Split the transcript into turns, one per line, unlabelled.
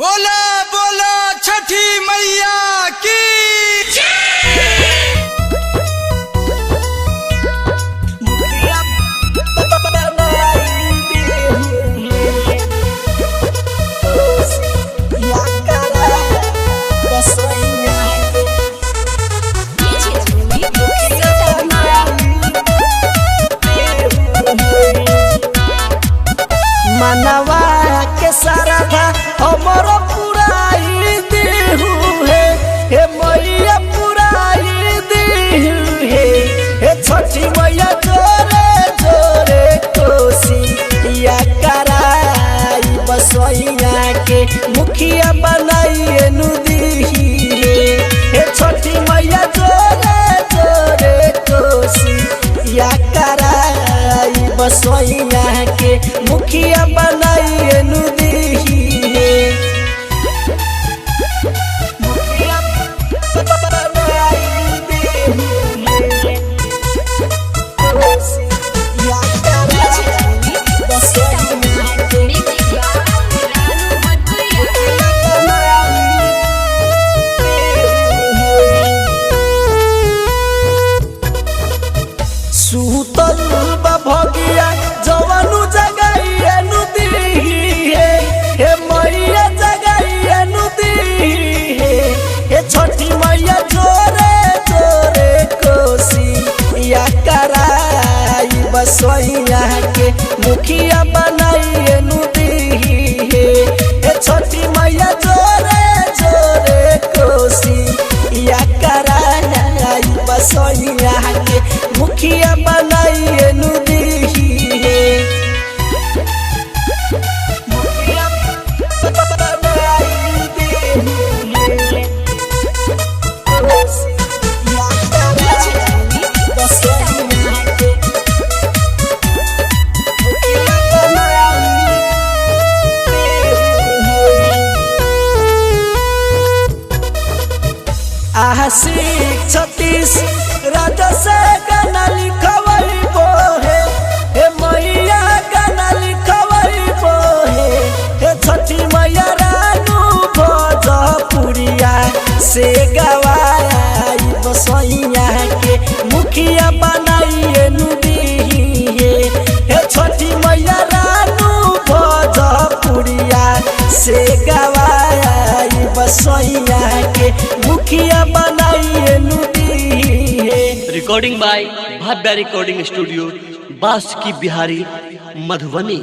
बोला बोला छठी मैया की
मनवा के सारा हमर पुराई देहु हे मैया पुराई देहु हे छठी मैया जोरे जोरे कोसी या कराई बसैया के मुखिया बनाई नुदी हे छठी मैया जोरे जोरे कोसी या कराई बसैया के मुखिया बनाई नुदी सुतल भगिया जवानु जगाइए नुदी हे मैया जगाइए नुदी हे छठी मैया जोरे जोरे कोसी या कराई बसैया के मुखिया बनाइए नुदी हे छठी मैया जोरे जोरे कोसी या कराई बसैया के मुखिया बनाइए नुदी आशिक 36 राजा से गाना लिखवई हे मैया गाना लिखवई हे छठी मैया रानू भोजपुरिया से गवाई बसैया के मुखिया बनाइए नुदी हे छठी मैया रानू भोजपुरिया से गवाई बसैया के मुखिया बनाइए नुदी।
Recording by Bhavya recording studio बास की बिहारी मधुबनी।